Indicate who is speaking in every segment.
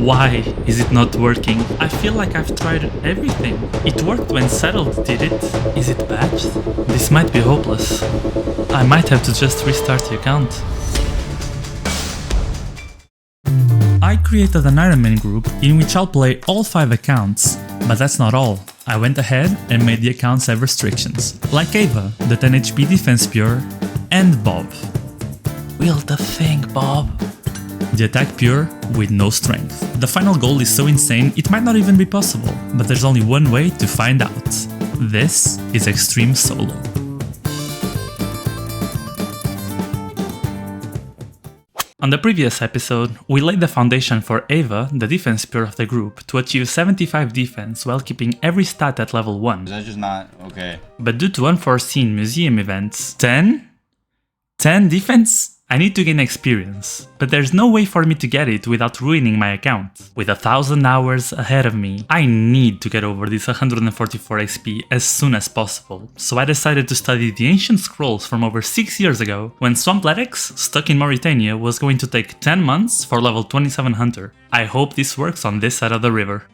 Speaker 1: Why is it not working? I feel like I've tried everything. It worked when Settled did it. Is it patched? This might be hopeless. I might have to just restart the account. I created an Ironman group in which I'll play all 5 accounts, but that's not all. I went ahead and made the accounts have restrictions, like Ava, the 10 HP defense pure, and Bob. Wield the thing, Bob. The attack pure with no strength. The final goal is so insane it might not even be possible, but there's only one way to find out. This is Extreme Solo. On the previous episode, we laid the foundation for Ava, the defense pure of the group, to achieve 75 defense while keeping every stat at level 1.
Speaker 2: Is that just not okay?
Speaker 1: But due to unforeseen museum events, 10 defense? I need to gain experience, but there's no way for me to get it without ruining my account. With 1000 hours ahead of me, I need to get over this 144 XP as soon as possible, so I decided to study the ancient scrolls from over 6 years ago, when Swampletics, stuck in Mauritania, was going to take 10 months for level 27 Hunter. I hope this works on this side of the river.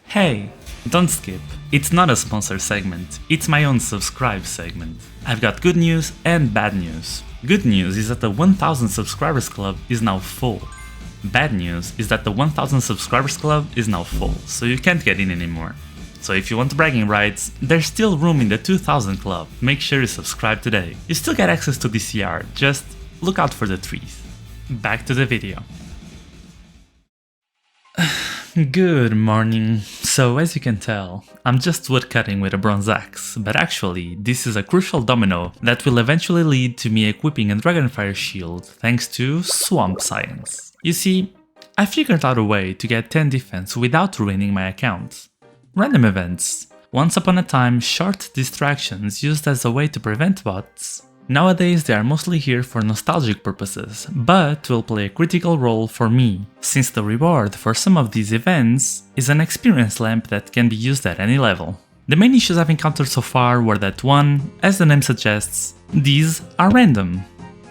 Speaker 1: Hey, don't skip. It's not a sponsored segment, it's my own subscribe segment. I've got good news and bad news. Good news is that the 1000 subscribers club is now full. Bad news is that the 1000 subscribers club is now full, so you can't get in anymore. So if you want bragging rights, there's still room in the 2000 club, make sure you subscribe today. You still get access to DCR, just look out for the trees. Back to the video. Good morning. So as you can tell, I'm just woodcutting with a bronze axe, but actually this is a crucial domino that will eventually lead to me equipping a Dragonfire shield thanks to swamp science. You see, I figured out a way to get 10 defense without ruining my account. Random events. Once upon a time, short distractions used as a way to prevent bots. Nowadays they are mostly here for nostalgic purposes, but will play a critical role for me, since the reward for some of these events is an experience lamp that can be used at any level. The main issues I've encountered so far were that 1, as the name suggests, these are random.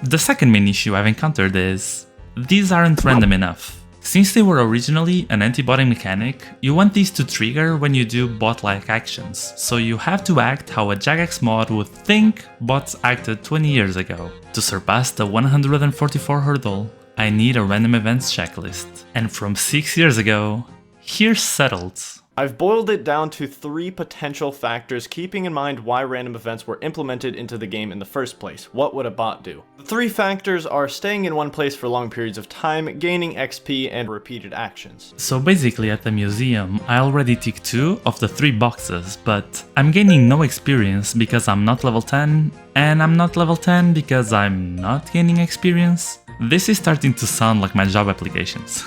Speaker 1: The second main issue I've encountered is, these aren't random enough. Since they were originally an anti-botting mechanic, you want these to trigger when you do bot-like actions, so you have to act how a Jagex mod would think bots acted 20 years ago. To surpass the 144 hurdle, I need a random events checklist. And from 6 years ago, here's Settled.
Speaker 3: I've boiled it down to 3 potential factors, keeping in mind why random events were implemented into the game in the first place. What would a bot do? The 3 factors are staying in one place for long periods of time, gaining XP, and repeated actions.
Speaker 1: So basically at the museum, I already ticked 2 of the 3 boxes, but I'm gaining no experience because I'm not level 10, and I'm not level 10 because I'm not gaining experience. This is starting to sound like my job applications.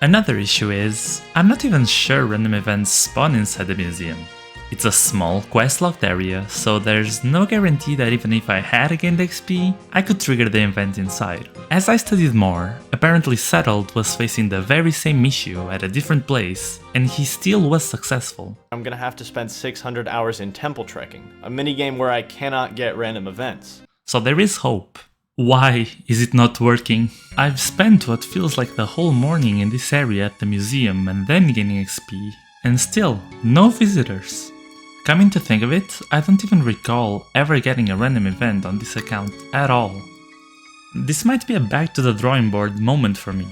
Speaker 1: Another issue is, I'm not even sure random events spawn inside the museum. It's a small quest-locked area, so there's no guarantee that even if I had gained XP, I could trigger the event inside. As I studied more, apparently Settled was facing the very same issue at a different place, and he still was successful.
Speaker 3: I'm gonna have to spend 600 hours in temple trekking, a minigame where I cannot get random events.
Speaker 1: So there is hope. Why is it not working? I've spent what feels like the whole morning in this area at the museum and then gaining XP, and still, no visitors. Coming to think of it, I don't even recall ever getting a random event on this account at all. This might be a back to the drawing board moment for me.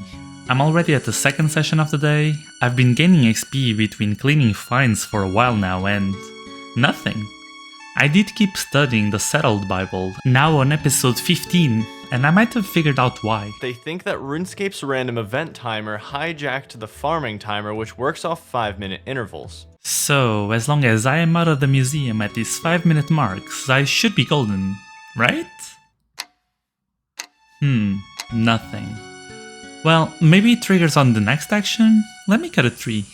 Speaker 1: I'm already at the second session of the day, I've been gaining XP between cleaning finds for a while now and nothing. I did keep studying the Settled Bible, now on episode 15, and I might have figured out why.
Speaker 3: They think that RuneScape's random event timer hijacked the farming timer, which works off 5-minute intervals.
Speaker 1: So, as long as I am out of the museum at these 5-minute marks, I should be golden, right? Nothing. Well, maybe it triggers on the next action? Let me cut a tree.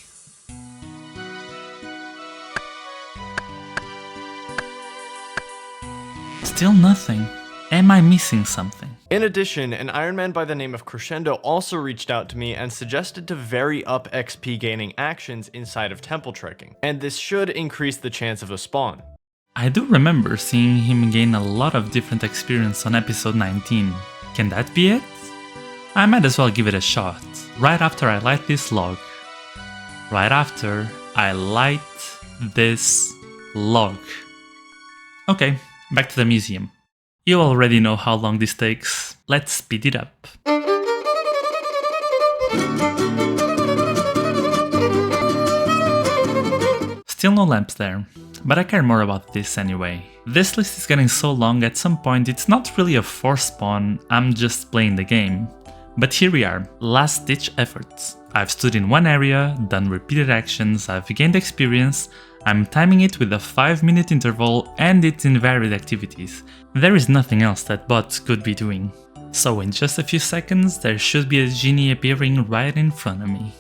Speaker 1: Still nothing. Am I missing something?
Speaker 3: In addition, an Ironman by the name of Crescendo also reached out to me and suggested to vary up XP gaining actions inside of temple trekking, and this should increase the chance of a spawn.
Speaker 1: I do remember seeing him gain a lot of different experience on episode 19. Can that be it? I might as well give it a shot, right after I light this log. Right after I light this log. Okay, back to the museum. You already know how long this takes. Let's speed it up. Still no lamps there, but I care more about this anyway. This list is getting so long at some point it's not really a forced spawn, I'm just playing the game. But here we are, last ditch efforts. I've stood in one area, done repeated actions, I've gained experience, I'm timing it with a 5-minute interval and it's in varied activities. There is nothing else that bots could be doing. So in just a few seconds there should be a genie appearing right in front of me.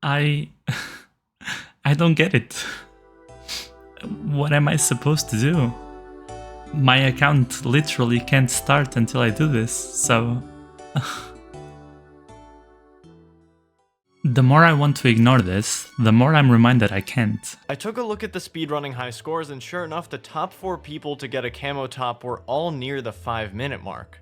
Speaker 1: I don't get it. What am I supposed to do? My account literally can't start until I do this, so... The more I want to ignore this, the more I'm reminded I can't.
Speaker 3: I took a look at the speedrunning high scores and sure enough the top 4 people to get a camo top were all near the 5-minute mark.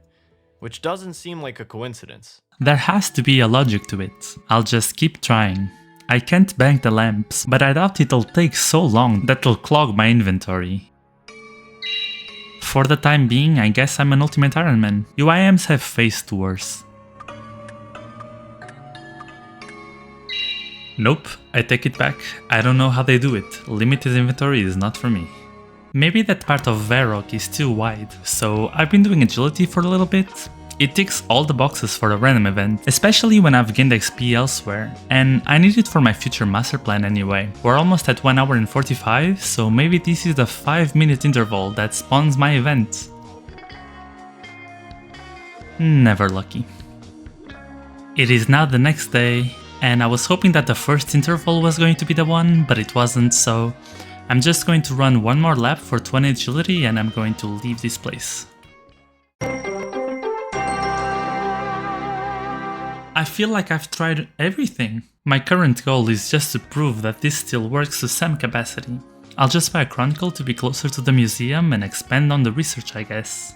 Speaker 3: Which doesn't seem like a coincidence.
Speaker 1: There has to be a logic to it. I'll just keep trying. I can't bank the lamps, but I doubt it'll take so long that it'll clog my inventory. For the time being, I guess I'm an ultimate Ironman. UIMs have faced worse. Nope, I take it back. I don't know how they do it. Limited inventory is not for me. Maybe that part of Varrock is too wide, so I've been doing agility for a little bit. It ticks all the boxes for a random event, especially when I've gained XP elsewhere, and I need it for my future master plan anyway. We're almost at 1 hour and 45, so maybe this is the 5-minute interval that spawns my event. Never lucky. It is now the next day, and I was hoping that the first interval was going to be the one, but it wasn't, so I'm just going to run one more lap for 20 agility and I'm going to leave this place. I feel like I've tried everything. My current goal is just to prove that this still works to some capacity. I'll just buy a Chronicle to be closer to the museum and expand on the research, I guess.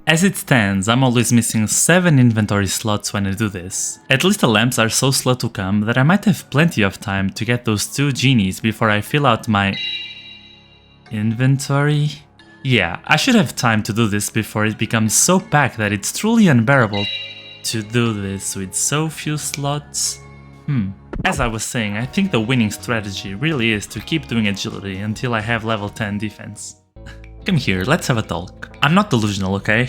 Speaker 1: As it stands, I'm always missing 7 inventory slots when I do this. At least the lamps are so slow to come that I might have plenty of time to get those 2 genies before I fill out my... inventory? Yeah, I should have time to do this before it becomes so packed that it's truly unbearable to do this with so few slots. As I was saying, I think the winning strategy really is to keep doing agility until I have level 10 defense. Come here, let's have a talk. I'm not delusional, okay?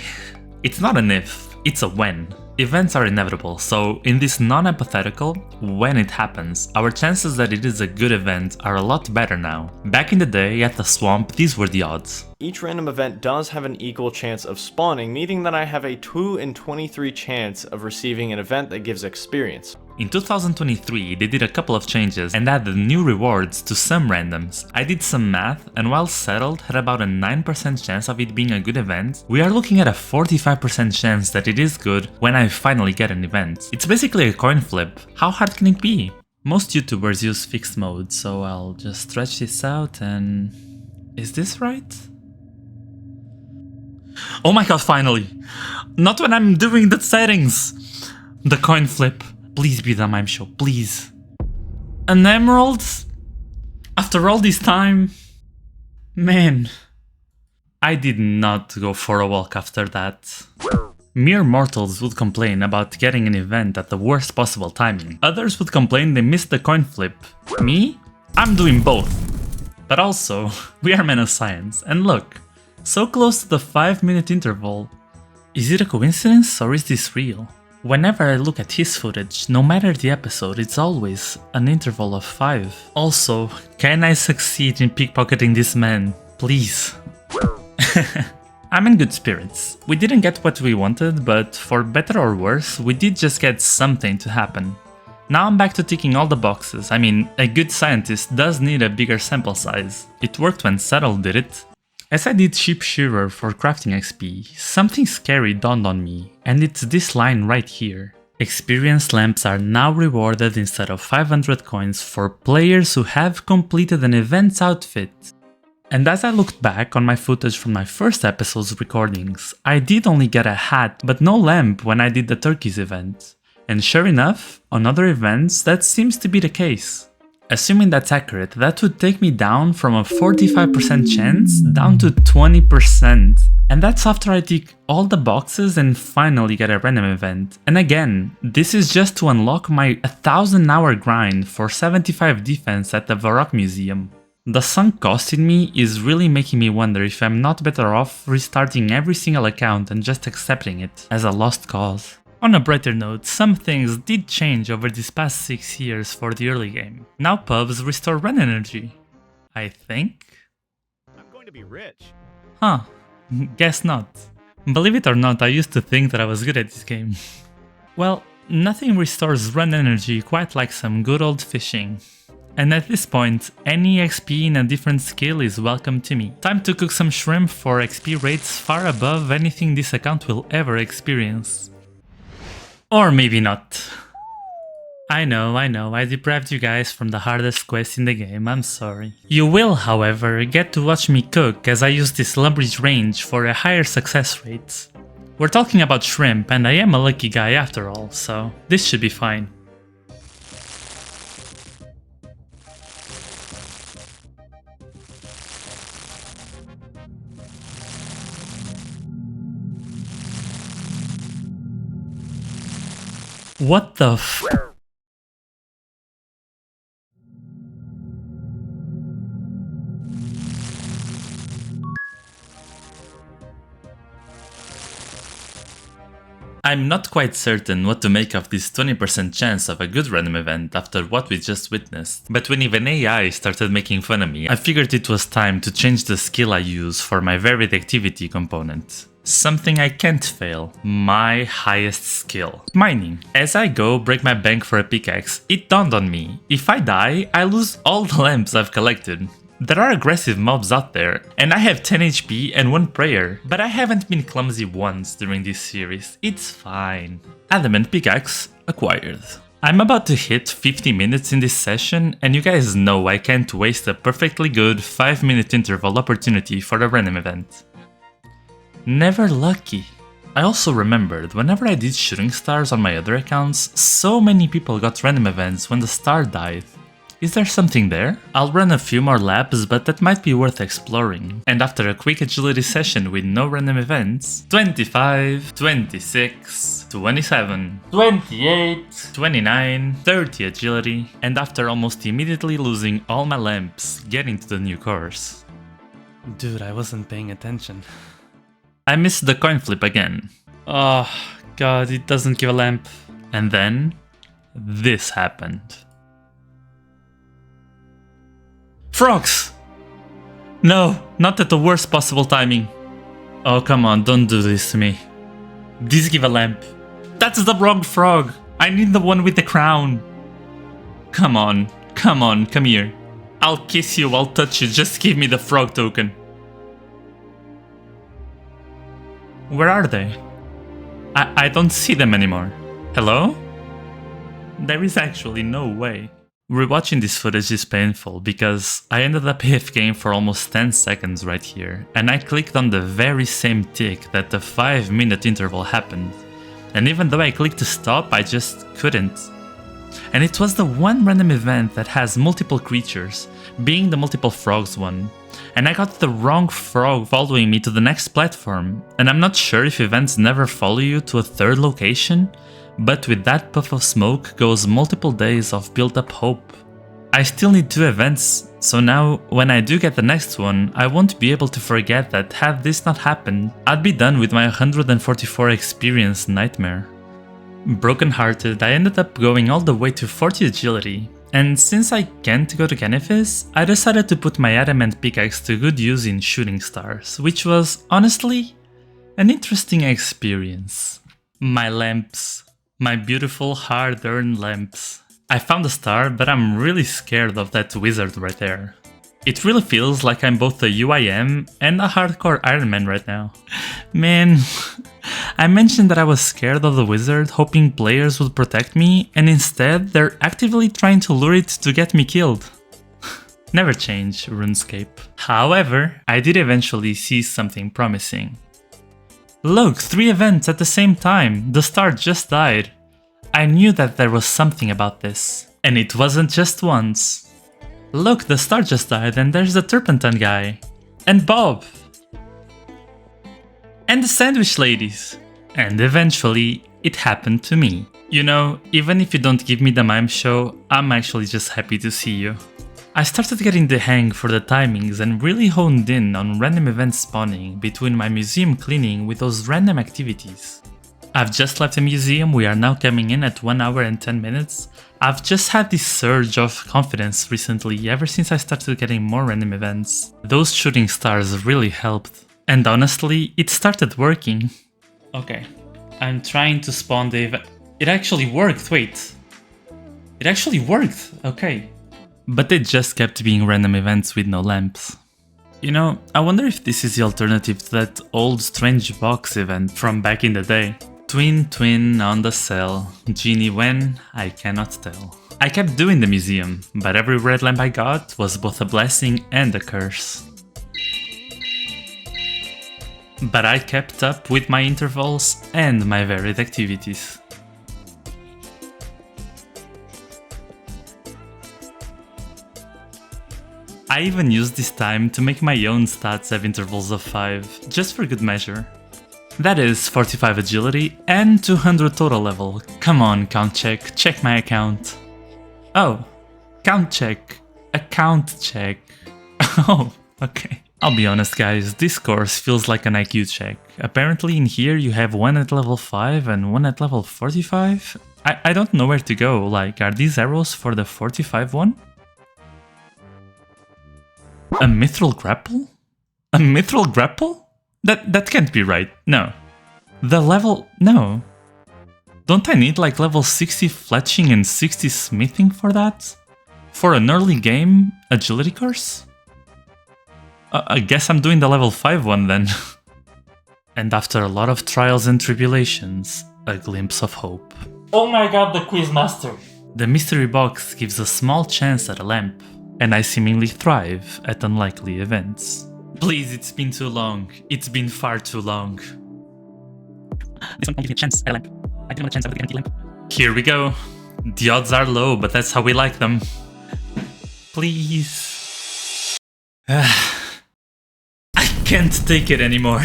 Speaker 1: It's not an if, it's a when. Events are inevitable, so in this non-hypothetical, when it happens, our chances that it is a good event are a lot better now. Back in the day, at the swamp, these were the odds.
Speaker 3: Each random event does have an equal chance of spawning, meaning that I have a 2 in 23 chance of receiving an event that gives experience.
Speaker 1: In 2023, they did a couple of changes and added new rewards to some randoms. I did some math, and while settled had about a 9% chance of it being a good event, we are looking at a 45% chance that it is good when I finally get an event. It's basically a coin flip. How hard can it be? Most YouTubers use fixed mode, so I'll just stretch this out and... is this right? Oh my god, finally! Not when I'm doing the settings! The coin flip. Please be the mime show, please. An emerald? After all this time? Man. I did not go for a walk after that. Mere mortals would complain about getting an event at the worst possible timing. Others would complain they missed the coin flip. Me? I'm doing both. But also, we are men of science, and look, so close to the 5-minute interval. Is it a coincidence or is this real? Whenever I look at his footage, no matter the episode, it's always an interval of 5. Also, can I succeed in pickpocketing this man? Please. I'm in good spirits. We didn't get what we wanted, but for better or worse, we did just get something to happen. Now I'm back to ticking all the boxes. I mean, a good scientist does need a bigger sample size. It worked when Settle did it. As I did Sheep Shearer for crafting XP, something scary dawned on me, and it's this line right here. Experience lamps are now rewarded instead of 500 coins for players who have completed an event's outfit. And as I looked back on my footage from my first episode's recordings, I did only get a hat but no lamp when I did the turkeys event. And sure enough, on other events that seems to be the case. Assuming that's accurate, that would take me down from a 45% chance down to 20%. And that's after I tick all the boxes and finally get a random event. And again, this is just to unlock my 1000-hour grind for 75 defense at the Varrock Museum. The sunk cost in me is really making me wonder if I'm not better off restarting every single account and just accepting it as a lost cause. On a brighter note, some things did change over these past 6 years for the early game. Now pubs restore run energy. I think?
Speaker 3: I'm going to be rich.
Speaker 1: Huh. Guess not. Believe it or not, I used to think that I was good at this game. Well, nothing restores run energy quite like some good old fishing. And at this point, any XP in a different skill is welcome to me. Time to cook some shrimp for XP rates far above anything this account will ever experience. Or maybe not. I know, I deprived you guys from the hardest quest in the game, I'm sorry. You will, however, get to watch me cook as I use this Lumbridge range for a higher success rate. We're talking about shrimp and I am a lucky guy after all, so this should be fine. What the f- I'm not quite certain what to make of this 20% chance of a good random event after what we just witnessed, but when even AI started making fun of me, I figured it was time to change the skill I use for my varied activity component. Something I can't fail, my highest skill, mining. As I go break my bank for a pickaxe, it dawned on me, if I die, I lose all the lamps I've collected. There are aggressive mobs out there, and I have 10 HP and 1 prayer, but I haven't been clumsy once during this series, it's fine. Adamant pickaxe acquired. I'm about to hit 50 minutes in this session, and you guys know I can't waste a perfectly good 5-minute interval opportunity for a random event. Never lucky. I also remembered whenever I did shooting stars on my other accounts, so many people got random events when the star died. Is there something there? I'll run a few more laps, but that might be worth exploring. And after a quick agility session with no random events, 25, 26, 27, 28, 29, 30 agility, and after almost immediately losing all my lamps, getting to the new course. Dude, I wasn't paying attention. I missed the coin flip again. Oh god, it doesn't give a lamp. And then, this happened. Frogs! No, not at the worst possible timing. Oh come on, don't do this to me. These give a lamp. That's the wrong frog! I need the one with the crown. Come on, come here. I'll kiss you, I'll touch you, just give me the frog token. Where are they? I don't see them anymore. Hello? There is actually no way. Rewatching this footage is painful because I ended up AFKing for almost 10 seconds right here, and I clicked on the very same tick that the 5-minute interval happened. And even though I clicked to stop, I just couldn't. And it was the one random event that has multiple creatures, being the multiple frogs one. And I got the wrong frog following me to the next platform, and I'm not sure if events never follow you to a third location, but with that puff of smoke goes multiple days of built up hope. I still need 2 events, so now when I do get the next one, I won't be able to forget that had this not happened, I'd be done with my 144 experience nightmare. Broken hearted, I ended up going all the way to 40 agility. And since I can't go to Canifis, I decided to put my adamant pickaxe to good use in shooting stars, which was, honestly, an interesting experience. My lamps. My beautiful hard-earned lamps. I found a star, but I'm really scared of that wizard right there. It really feels like I'm both a UIM and a hardcore Ironman right now. Man, I mentioned that I was scared of the wizard, hoping players would protect me, and instead they're actively trying to lure it to get me killed. Never change, RuneScape. However, I did eventually see something promising. Look, 3 events at the same time! The star just died! I knew that there was something about this. And it wasn't just once. Look, the star just died and there's the turpentine guy. And Bob! And the sandwich ladies! And eventually, it happened to me. You know, even if you don't give me the mime show, I'm actually just happy to see you. I started getting the hang for the timings and really honed in on random events spawning between my museum cleaning with those random activities. I've just left the museum, we are now coming in at 1 hour and 10 minutes. I've just had this surge of confidence recently ever since I started getting more random events. Those shooting stars really helped. And honestly, it started working. Okay, I'm trying to spawn the event. It actually worked, wait. It actually worked, okay. But they just kept being random events with no lamps. You know, I wonder if this is the alternative to that old strange box event from back in the day. Twin twin on the cell, genie when, I cannot tell. I kept doing the museum, but every red lamp I got was both a blessing and a curse. But I kept up with my intervals and my varied activities. I even used this time to make my own stats have intervals of 5, just for good measure. That is 45 agility and 200 total level. Come on, count check my account. Oh, count check, account check. Oh, okay. I'll be honest guys, this course feels like an IQ check. Apparently in here you have one at level 5 and one at level 45? I don't know where to go, like are these arrows for the 45 one? A mithril grapple? A mithril grapple? That can't be right, no. The level... no. Don't I need like level 60 fletching and 60 smithing for that? For an early game agility course? I guess I'm doing the level 5 one then. And after a lot of trials and tribulations, a glimpse of hope. Oh my god, the Quizmaster! The mystery box gives a small chance at a lamp, and I seemingly thrive at unlikely events. Please, it's been too long. It's been far too long. This one won't give me a chance at a lamp. I didn't want a chance at a guaranteed lamp. Here we go. The odds are low, but that's how we like them. Please. I can't take it anymore.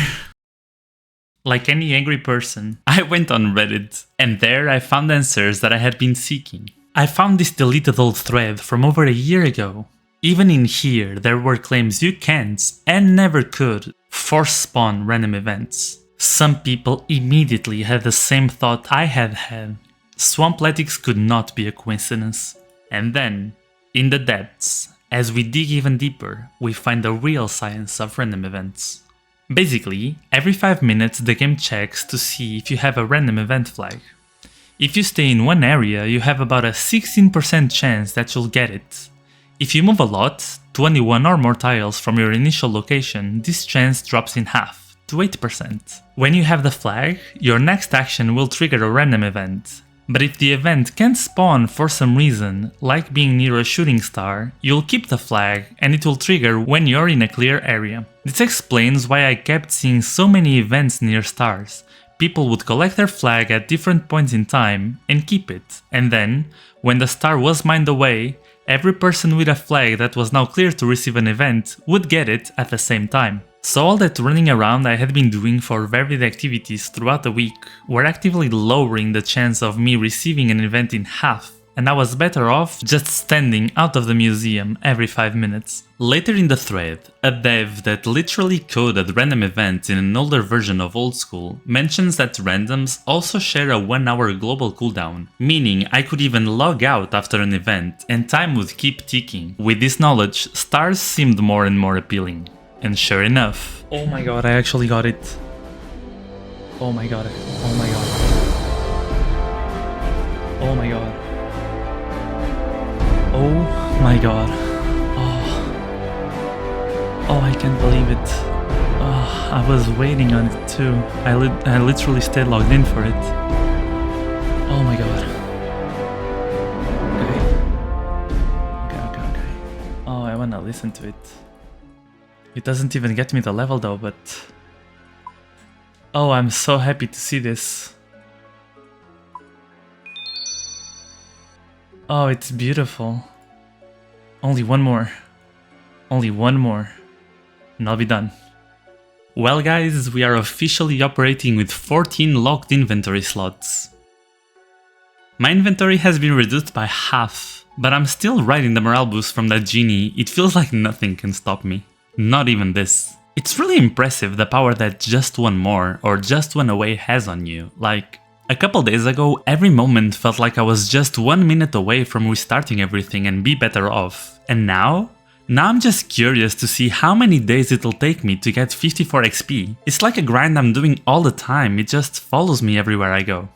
Speaker 1: Like any angry person, I went on Reddit, and there I found answers that I had been seeking. I found this deleted old thread from over a year ago. Even in here, there were claims you can't, and never could, force spawn random events. Some people immediately had the same thought I had had. Swampletics could not be a coincidence. And then, in the depths, as we dig even deeper, we find the real science of random events. Basically, every 5 minutes the game checks to see if you have a random event flag. If you stay in one area, you have about a 16% chance that you'll get it. If you move a lot, to only 1 or more tiles from your initial location, this chance drops in half, to 8%. When you have the flag, your next action will trigger a random event. But if the event can't spawn for some reason, like being near a shooting star, you'll keep the flag and it will trigger when you're in a clear area. This explains why I kept seeing so many events near stars. People would collect their flag at different points in time and keep it, and then, when the star was mined away, every person with a flag that was now clear to receive an event would get it at the same time. So all that running around I had been doing for varied activities throughout the week were actively lowering the chance of me receiving an event in half, and I was better off just standing out of the museum every 5 minutes. Later in the thread, a dev that literally coded random events in an older version of Old School mentions that randoms also share a 1 hour global cooldown, meaning I could even log out after an event and time would keep ticking. With this knowledge, stars seemed more and more appealing. And sure enough... oh my god, I actually got it. Oh my god, oh my god. Oh my god. Oh my god. Oh, I can't believe it. Oh, I was waiting on it too. I literally stayed logged in for it. Oh my god. Okay. Oh, I wanna listen to it. It doesn't even get me the level though, but... Oh, I'm so happy to see this. Oh, it's beautiful. Only one more. Only one more. And I'll be done. Well guys, we are officially operating with 14 locked inventory slots. My inventory has been reduced by half, but I'm still riding the morale boost from that genie. It feels like nothing can stop me. Not even this. It's really impressive the power that just one more or just one away has on you. Like, a couple days ago, every moment felt like I was just 1 minute away from restarting everything and be better off. And now? Now I'm just curious to see how many days it'll take me to get 54 XP. It's like a grind I'm doing all the time, it just follows me everywhere I go.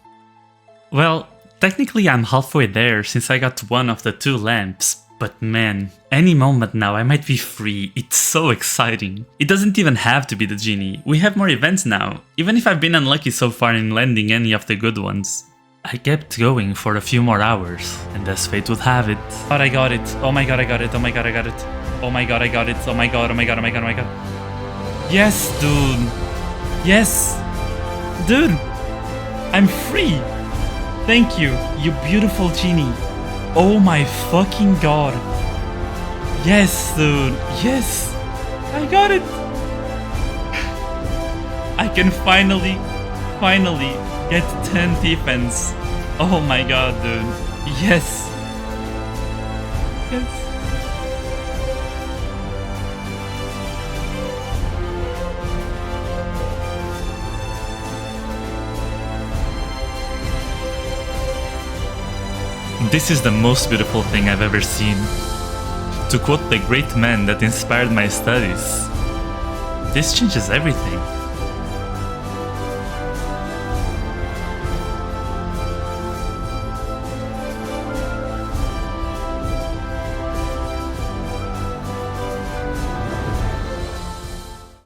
Speaker 1: Well, technically I'm halfway there since I got one of the 2 lamps, but man, any moment now I might be free, it's so exciting. It doesn't even have to be the genie, we have more events now, even if I've been unlucky so far in landing any of the good ones. I kept going for a few more hours, and as fate would have it... But I got it, oh my god I got it, oh my god I got it. Oh my god I got it, oh my god, oh my god, oh my god, oh my god. Yes, dude! Yes! Dude! I'm free! Thank you, you beautiful genie. Oh my fucking god. Yes, dude. Yes. I got it. I can finally get 10 defense. Oh my god, dude. Yes. Yes. This is the most beautiful thing I've ever seen. To quote the great man that inspired my studies, this changes everything.